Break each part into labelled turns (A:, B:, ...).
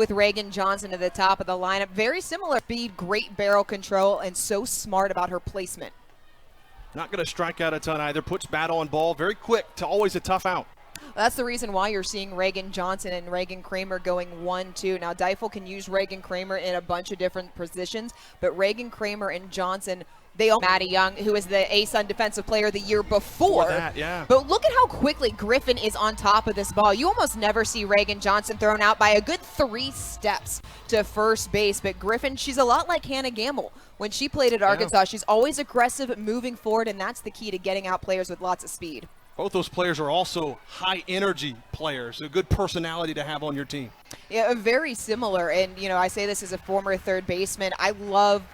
A: with Reagan Johnson at the top of the lineup. Very similar speed, great barrel control, and so smart about her placement.
B: Not going to strike out a ton either. Puts bat on ball. Very quick to always a tough out.
A: That's the reason why you're seeing Reagan Johnson and Reagan Kramer going 1-2. Now, Deifel can use Reagan Kramer in a bunch of different positions, but Reagan Kramer and Johnson, they all Maddie Young, who was the ASUN Defensive Player of the year before.
B: That, yeah.
A: But look at how quickly Griffin is on top of this ball. You almost never see Reagan Johnson thrown out by a good 3 steps to first base. But Griffin, she's a lot like Hannah Gamble. When she played at Arkansas, she's always aggressive, moving forward, and that's the key to getting out players with lots of speed.
B: Both those players are also high-energy players, a good personality to have on your team.
A: Yeah, very similar. And, you know, I say this as a former third baseman. I loved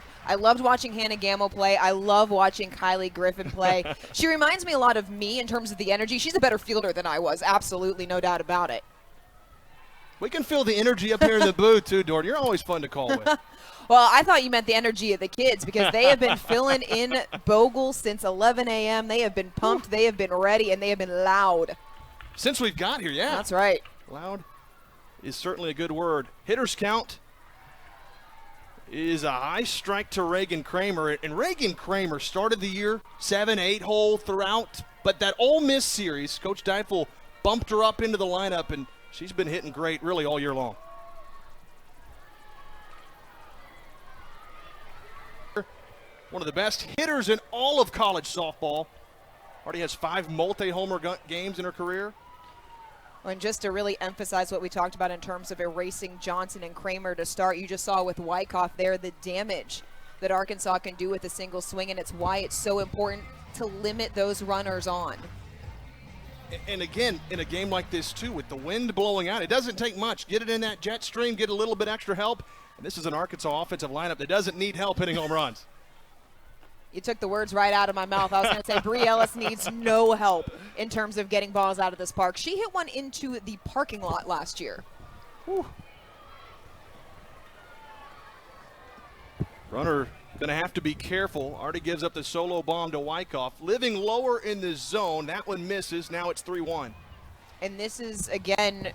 A: watching Hannah Gamble play. I love watching Kylie Griffin play. She reminds me a lot of me in terms of the energy. She's a better fielder than I was. Absolutely, no doubt about it.
B: We can feel the energy up here in the booth, too, Dorn. You're always fun to call with.
A: Well, I thought you meant the energy of the kids because they have been filling in Bogle since 11 a.m. They have been pumped, they have been ready, and they have been loud.
B: Since we've got here, yeah.
A: That's right.
B: Loud is certainly a good word. Hitters count is a high strike to Reagan Kramer. And Reagan Kramer started the year 7-8 hole throughout, but that Ole Miss series, Coach Deifel bumped her up into the lineup, and she's been hitting great really all year long. One of the best hitters in all of college softball. Already has 5 multi-homer games in her career.
A: And just to really emphasize what we talked about in terms of erasing Johnson and Kramer to start, you just saw with Wyckoff there the damage that Arkansas can do with a single swing, and it's why it's so important to limit those runners on.
B: And again, in a game like this too, with the wind blowing out, it doesn't take much. Get it in that jet stream, get a little bit extra help, and this is an Arkansas offensive lineup that doesn't need help hitting home runs.
A: You took the words right out of my mouth. I was going to say Bree Ellis needs no help in terms of getting balls out of this park. She hit one into the parking lot last year.
B: Whew. Runner going to have to be careful. Already gives up the solo bomb to Wyckoff. Living lower in the zone. That one misses. Now it's 3-1.
A: And this is, again,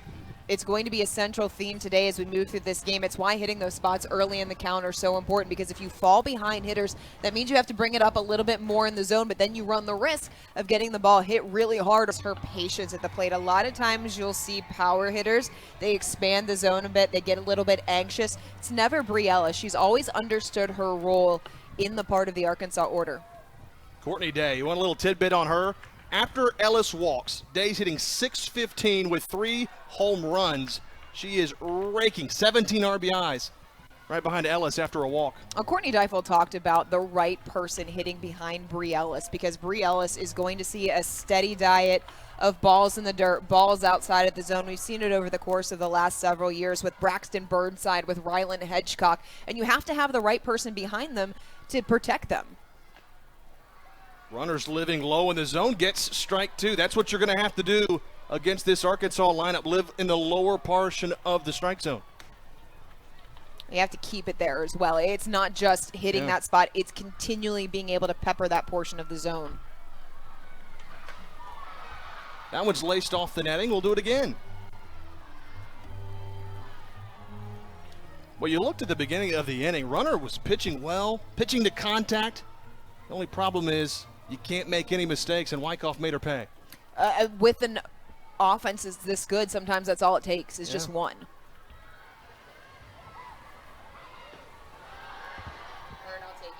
A: it's going to be a central theme today as we move through this game. It's why hitting those spots early in the count are so important, because if you fall behind hitters, that means you have to bring it up a little bit more in the zone, but then you run the risk of getting the ball hit really hard. It's her patience at the plate. A lot of times you'll see power hitters, they expand the zone a bit, they get a little bit anxious. It's never Bree Ellis. She's always understood her role in the part of the Arkansas order.
B: Courtney Day, you want a little tidbit on her? After Ellis walks, Day's hitting .615 with 3 home runs. She is raking 17 RBIs right behind Ellis after a walk.
A: Courtney Deifel talked about the right person hitting behind Bree Ellis, because Bree Ellis is going to see a steady diet of balls in the dirt, balls outside of the zone. We've seen it over the course of the last several years with Braxton Burnside, with Rylan Hedgecock, and you have to have the right person behind them to protect them.
B: Runners living low in the zone, gets strike 2. That's what you're going to have to do against this Arkansas lineup, live in the lower portion of the strike zone.
A: You have to keep it there as well. It's not just hitting that spot, it's continually being able to pepper that portion of the zone.
B: That one's laced off the netting. We'll do it again. Well, you looked at the beginning of the inning. Runner was pitching well, pitching to contact. The only problem is you can't make any mistakes, and Wyckoff made her pay.
A: With an offense is this good, sometimes that's all it takes is just one.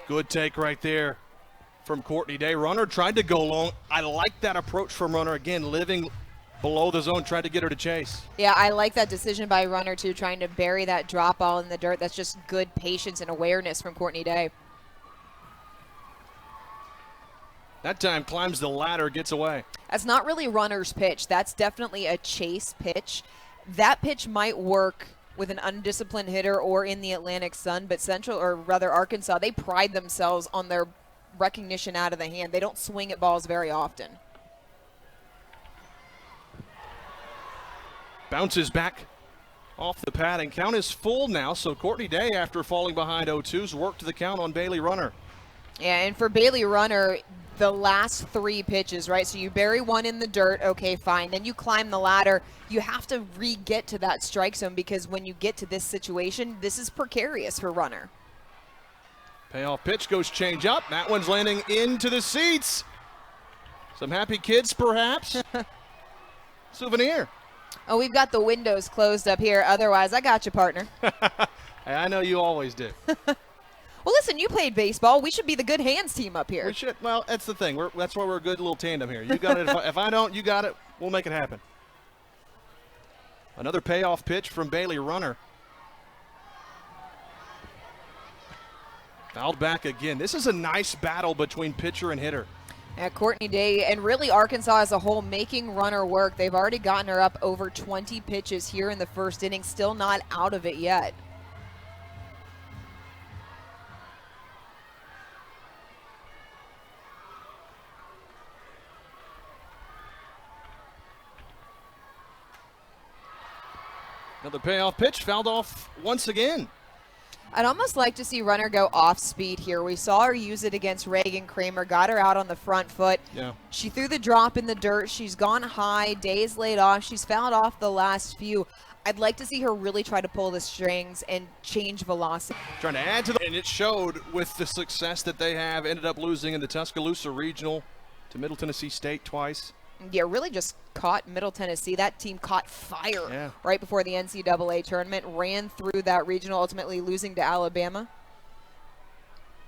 B: Good take right there from Courtney Day. Runner tried to go long. I like that approach from Runner. Again, living below the zone, tried to get her to chase.
A: Yeah, I like that decision by Runner, too, trying to bury that drop ball in the dirt. That's just good patience and awareness from Courtney Day.
B: That time climbs the ladder, gets away.
A: That's not really Runner's pitch. That's definitely a chase pitch. That pitch might work with an undisciplined hitter or in the Atlantic Sun, but Central, or rather Arkansas, they pride themselves on their recognition out of the hand. They don't swing at balls very often.
B: Bounces back off the pad, and count is full now, so Courtney Day, after falling behind 0-2's, worked the count on Bailey Runner.
A: Yeah, and for Bailey Runner, the last 3 pitches, right? So you bury one in the dirt, okay, fine. Then you climb the ladder. You have to re-get to that strike zone because when you get to this situation, this is precarious for Runner.
B: Payoff pitch goes change up. That one's landing into the seats. Some happy kids, perhaps. Souvenir.
A: Oh, we've got the windows closed up here. Otherwise, I got you, partner.
B: I know you always do.
A: Well, listen, you played baseball. We should be the good hands team up here.
B: We should. Well, that's the thing. That's why we're a good little tandem here. You got it. If I don't, you got it. We'll make it happen. Another payoff pitch from Bailey Runner. Fouled back again. This is a nice battle between pitcher and hitter.
A: Courtney Day and really Arkansas as a whole making Runner work. They've already gotten her up over 20 pitches here in the first inning. Still not out of it yet.
B: Another payoff pitch fouled off once again.
A: I'd almost like to see Runner go off speed here. We saw her use it against Reagan Kramer, got her out on the front foot.
B: Yeah.
A: She threw the drop in the dirt. She's gone high. Day's laid off. She's fouled off the last few. I'd like to see her really try to pull the strings and change velocity.
B: Trying to add to the, and it showed with the success that they have. Ended up losing in the Tuscaloosa Regional to Middle Tennessee State twice.
A: Yeah, really just caught Middle Tennessee. That team caught fire right before the NCAA tournament, ran through that regional, ultimately losing to Alabama.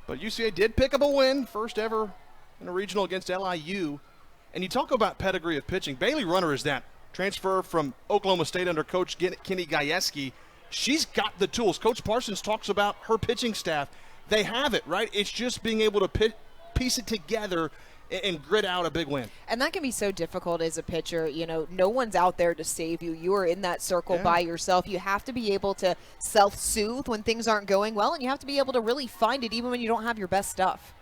B: But UCA did pick up a win, first ever in a regional against LIU. And you talk about pedigree of pitching. Bailey Runner is that transfer from Oklahoma State under Coach Kenny Gajewski. She's got the tools. Coach Parsons talks about her pitching staff. They have it, right? It's just being able to piece it together and grit out a big win.
A: And that can be so difficult as a pitcher. You know, no one's out there to save you. You are in that circle by yourself. You have to be able to self-soothe when things aren't going well, and you have to be able to really find it even when you don't have your best stuff.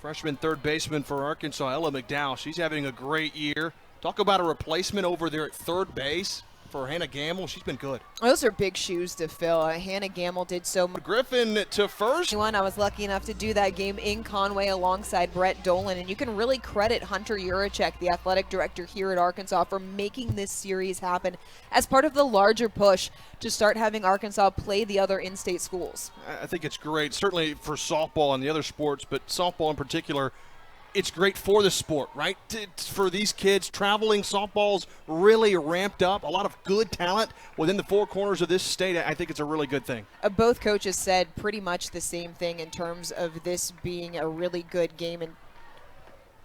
B: Freshman third baseman for Arkansas, Ella McDowell. She's having a great year. Talk about a replacement over there at third base for Hannah Gamble. She's been good.
A: Those are big shoes to fill. Hannah Gamble did so much.
B: Griffin to first.
A: I was lucky enough to do that game in Conway alongside Brett Dolan, and you can really credit Hunter Yurachek, the athletic director here at Arkansas, for making this series happen as part of the larger push to start having Arkansas play the other in-state schools.
B: I think it's great, certainly for softball and the other sports, but softball in particular. It's great for the sport, right? For these kids, traveling softball's really ramped up. A lot of good talent within the four corners of this state. I think it's a really good thing.
A: Both coaches said pretty much the same thing in terms of this being a really good game and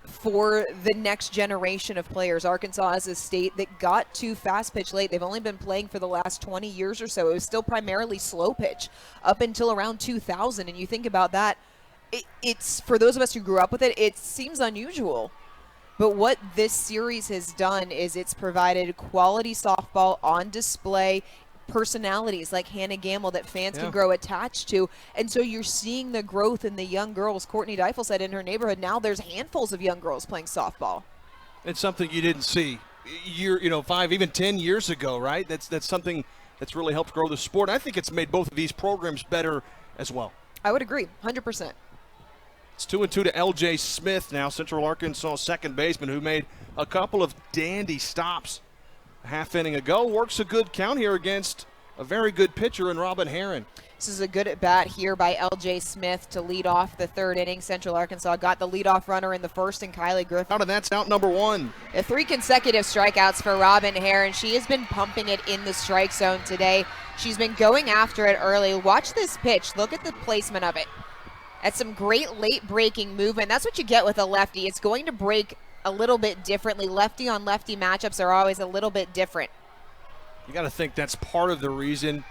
A: for the next generation of players. Arkansas is a state that got to fast pitch late. They've only been playing for the last 20 years or so. It was still primarily slow pitch up until around 2000, and you think about that. It's for those of us who grew up with it, it seems unusual. But what this series has done is it's provided quality softball on display, personalities like Hannah Gamble that fans can grow attached to. And so you're seeing the growth in the young girls. Courtney Deifel said in her neighborhood, now there's handfuls of young girls playing softball.
B: It's something you didn't see 5, even 10 years ago, right? That's something that's really helped grow the sport. I think it's made both of these programs better as well.
A: I would agree, 100%.
B: It's 2-2 to L.J. Smith now, Central Arkansas second baseman, who made a couple of dandy stops a half inning ago. Works a good count here against a very good pitcher in Robin Herron.
A: This is a good at-bat here by L.J. Smith to lead off the third inning. Central Arkansas got the leadoff runner in the first, and Kylie Griffin.
B: Out of that's out number one.
A: 3 consecutive strikeouts for Robin Herron. She has been pumping it in the strike zone today. She's been going after it early. Watch this pitch. Look at the placement of it. That's some great late breaking movement. That's what you get with a lefty. It's going to break a little bit differently. Lefty on lefty matchups are always a little bit different.
B: You got to think that's part of the reason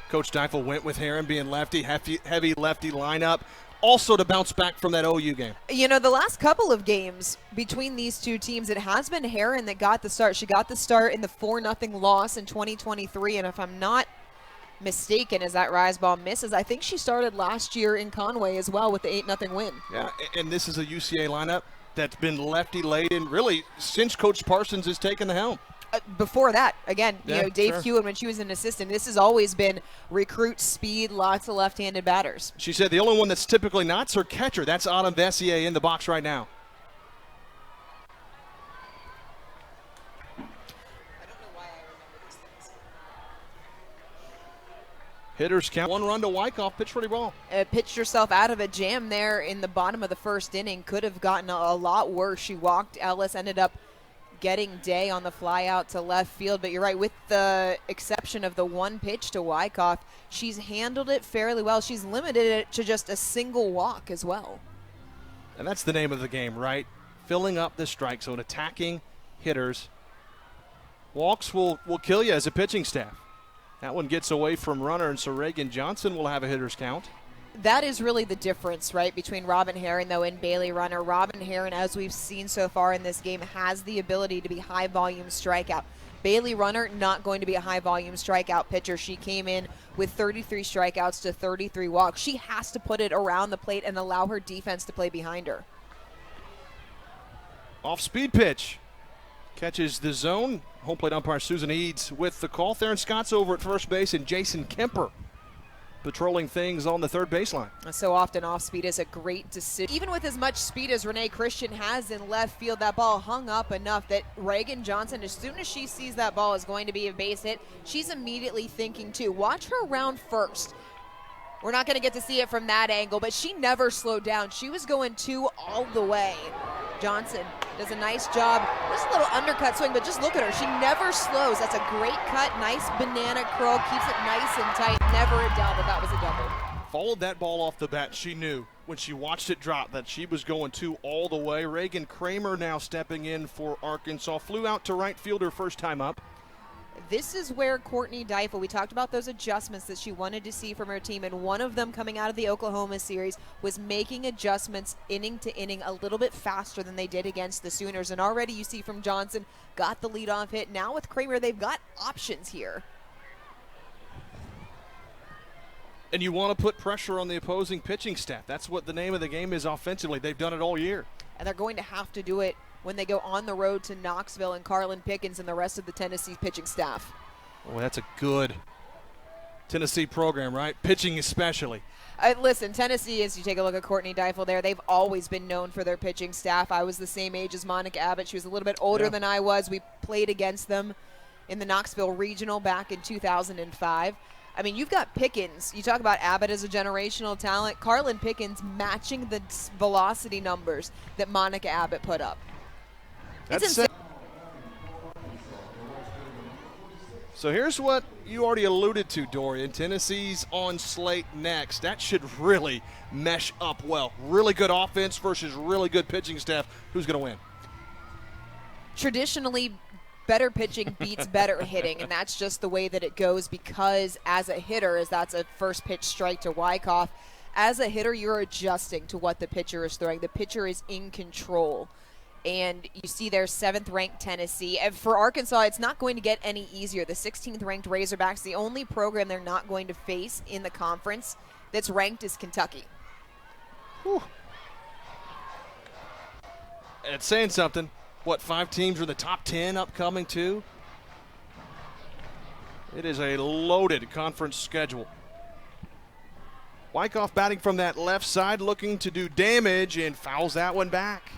B: Coach Deifel went with Herron being lefty, heavy lefty lineup. Also to bounce back from that OU game.
A: You know, the last couple of games between these two teams, it has been Herron that got the start. She got the start in the 4-0 loss in 2023, and if I'm not mistaken, as that rise ball misses, I think she started last year in Conway as well with the 8-0 win.
B: Yeah, and this is a UCA lineup that's been lefty laden really since Coach Parsons has taken the helm.
A: Before that, again,
B: Yeah,
A: Dave
B: sure.
A: Hewitt, when she was an assistant, this has always been recruit speed, lots of left-handed batters.
B: She said the only one that's typically not is her catcher. That's Autumn Vessier in the box right now. Hitters count. 1 run to Wyckoff. Pitched pretty well.
A: Pitched herself out of a jam there in the bottom of the first inning. Could have gotten a lot worse. She walked Ellis, ended up getting Day on the fly out to left field. But you're right, with the exception of the one pitch to Wyckoff, she's handled it fairly well. She's limited it to just a single walk as well.
B: And that's the name of the game, right? Filling up the strike zone, attacking hitters. Walks will kill you as a pitching staff. That one gets away from runner, and so Reagan Johnson will have a hitter's count.
A: That is really the difference, right, between Robin Herron, though, and Bailey Runner. Robin Herron, as we've seen so far in this game, has the ability to be high-volume strikeout. Bailey Runner, not going to be a high-volume strikeout pitcher. She came in with 33 strikeouts to 33 walks. She has to put it around the plate and allow her defense to play behind her.
B: Off-speed pitch. Catches the zone. Home plate umpire Susan Eads with the call. Theron Scott's over at first base, and Jason Kemper patrolling things on the third baseline.
A: So often off speed is a great decision. Even with as much speed as Renee Christian has in left field, that ball hung up enough that Reagan Johnson, as soon as she sees that ball is going to be a base hit, she's immediately thinking too. Watch her round first. We're not going to get to see it from that angle, but she never slowed down. She was going 2 all the way. Johnson does a nice job. There's a little undercut swing, but just look at her. She never slows. That's a great cut. Nice banana curl. Keeps it nice and tight. Never a doubt that was a double.
B: Followed that ball off the bat. She knew when she watched it drop that she was going 2 all the way. Reagan Kramer now stepping in for Arkansas. Flew out to right field her first time up.
A: This is where Courtney Deifel, we talked about those adjustments that she wanted to see from her team, and one of them coming out of the Oklahoma series was making adjustments inning to inning a little bit faster than they did against the Sooners. And already you see from Johnson, got the leadoff hit. Now with Kramer, they've got options here.
B: And you want to put pressure on the opposing pitching staff. That's what the name of the game is offensively. They've done it all year.
A: And they're going to have to do it when they go on the road to Knoxville and Carlin Pickens and the rest of the Tennessee pitching staff.
B: Well, that's a good Tennessee program, right? Pitching especially.
A: Listen, Tennessee, as you take a look at Courtney Deifel there, they've always been known for their pitching staff. I was the same age as Monica Abbott. She was a little bit older than I was. We played against them in the Knoxville Regional back in 2005. I mean, you've got Pickens. You talk about Abbott as a generational talent. Carlin Pickens matching the velocity numbers that Monica Abbott put up. It's insane.
B: So here's what you already alluded to, Dorian. Tennessee's on slate next. That should really mesh up well. Really good offense versus really good pitching staff. Who's going to win?
A: Traditionally, better pitching beats better hitting, and that's just the way that it goes because as a hitter, as that's a first pitch strike to Wyckoff, as a hitter, you're adjusting to what the pitcher is throwing. The pitcher is in control. And you see their 7th-ranked Tennessee. And for Arkansas, it's not going to get any easier. The 16th-ranked Razorbacks, the only program they're not going to face in the conference that's ranked is Kentucky.
B: Whew. It's saying something. What, 5 teams are the top 10 upcoming too? It is a loaded conference schedule. Wyckoff batting from that left side, looking to do damage, and fouls that one back.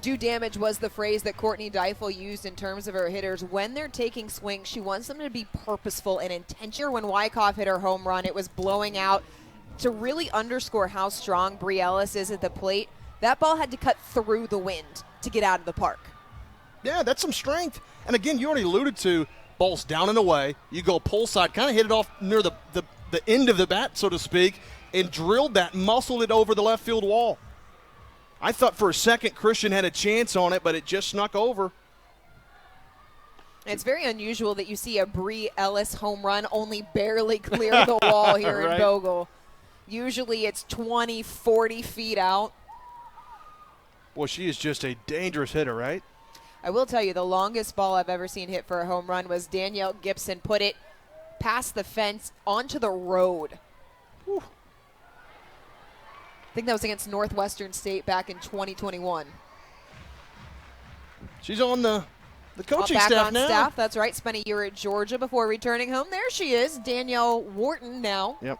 A: Do damage was the phrase that Courtney Deifel used in terms of her hitters. When they're taking swings, she wants them to be purposeful and intentional. When Wyckoff hit her home run, it was blowing out. To really underscore how strong Bri Ellis is at the plate, that ball had to cut through the wind to get out of the park.
B: Yeah, that's some strength. And again, you already alluded to balls down and away. You go pull side, kind of hit it off near the end of the bat, so to speak, and drilled that, muscled it over the left field wall. I thought for a second Christian had a chance on it, but it just snuck over.
A: It's very unusual that you see a Bri Ellis home run only barely clear the wall here
B: Right.
A: in Bogle. Usually it's 20, 40 feet out.
B: Well, she is just a dangerous hitter, right?
A: I will tell you, the longest ball I've ever seen hit for a home run was Danielle Gibson put it past the fence onto the road.
B: Whew.
A: I think that was against Northwestern State back in 2021.
B: She's on the coaching
A: Back
B: staff
A: on
B: now.
A: staff, that's right. Spent a year at Georgia before returning home. There she is, Danielle Wharton now.
B: Yep.